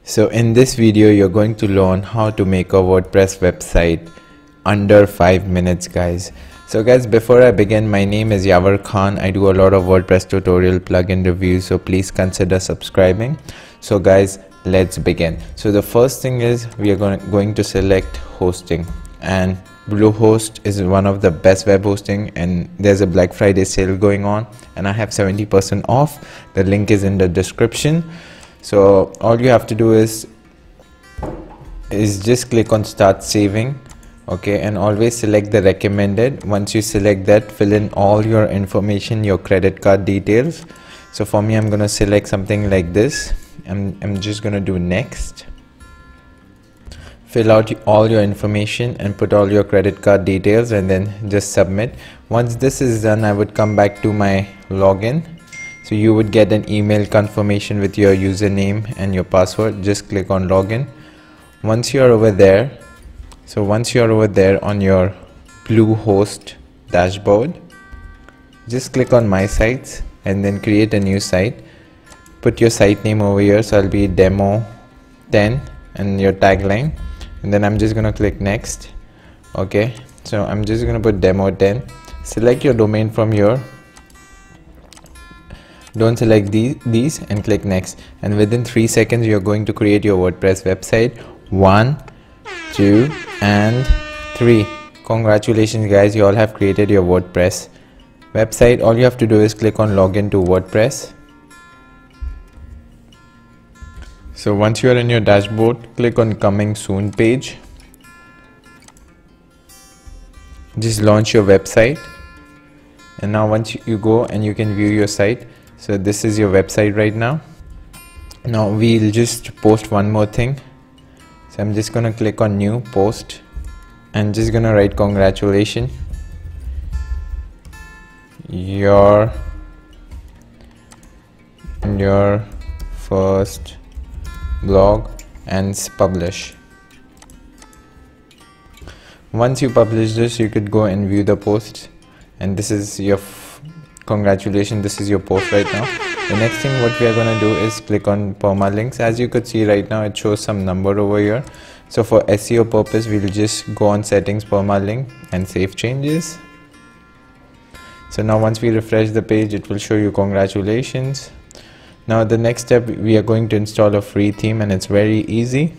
So in this video, you're going to learn how to make a WordPress website under 5 minutes, guys. So guys, before I begin, my name is Yavar Khan. I do a lot of WordPress tutorial plugin reviews, so please consider subscribing. So guys, let's begin. So the first thing is we are going to select hosting, and Bluehost is one of the best web hosting, and there's a Black Friday sale going on and I have 70% off. The link is in the description. So all you have to do is just click on start saving, okay, and always select the recommended. Once you select that, fill in all your information, your credit card details. So for me, I'm gonna select something like this. I'm just gonna do next. Fill out all your information and put all your credit card details and then just submit. Once this is done, I would come back to my login. So you would get an email confirmation with your username and your password. Just click on login. Once you're over there, on your Bluehost dashboard, just click on my sites and then create a new site. Put your site name over here, so I'll be demo 10 and your tagline, and then I'm just gonna click next. Okay, so I'm just gonna put demo 10. Select your domain from here. Don't select these and click next, and within 3 seconds you're going to create your WordPress website. 1, 2 and 3. Congratulations guys, you all have created your WordPress website. All you have to do is click on login to WordPress. So once you are in your dashboard, click on coming soon page. Just launch your website, and now once you go and you can view your site. So this is your website right now. Now we'll just post one more thing. So I'm just gonna click on new post and just gonna write congratulations, your first blog, and publish. Once you publish this, you could go and view the post, and this is your congratulations, this is your post right now. The next thing what we are going to do is click on permalinks. As you could see right now, it shows some number over here. So for SEO purpose, we'll just go on settings, permalink, and save changes. So now once we refresh the page, it will show you congratulations. Now the next step, we are going to install a free theme, and it's very easy.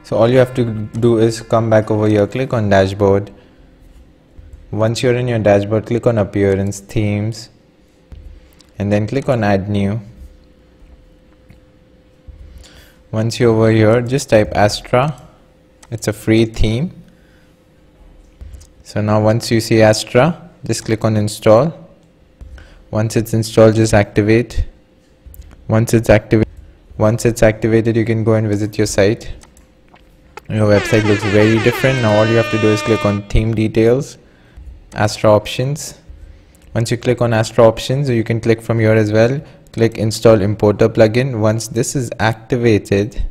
So all you have to do is come back over here, click on dashboard. Once you're in your dashboard, click on appearance, themes, and then click on add new. Once you're over here, just type Astra. It's a free theme. So now once you see Astra, just click on install. Once it's installed, just activate. Once it's activated, you can go and visit your site. Your website looks very different. Now all you have to do is click on theme details, Astra options. Once you click on Astra options, you can click from here as well. Click install importer plugin. Once this is activated,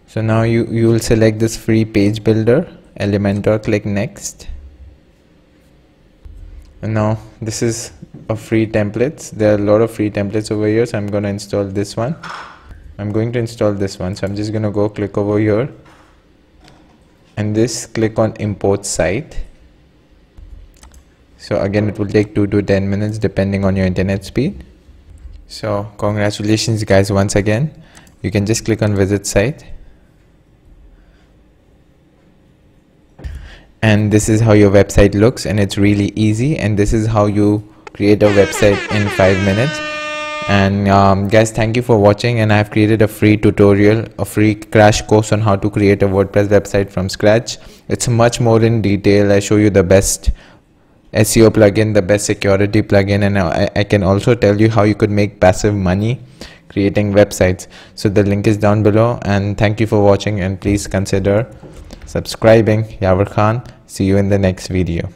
so now you will select this free page builder Elementor, click next. And now this is a free templates. There are a lot of free templates over here, so I'm going to install this one. So I'm just going to go click over here and this, click on import site. So again, it will take 2 to 10 minutes depending on your internet speed. So congratulations guys, once again. You can just click on visit site, and this is how your website looks, and it's really easy, and this is how you create a website in 5 minutes. And guys, thank you for watching, and I have created a free tutorial, a free crash course on how to create a WordPress website from scratch. It's much more in detail. I show you the best SEO plugin, the best security plugin, and I can also tell you how you could make passive money creating websites. So the link is down below, and thank you for watching, and please consider subscribing. Yavar Khan, see you in the next video.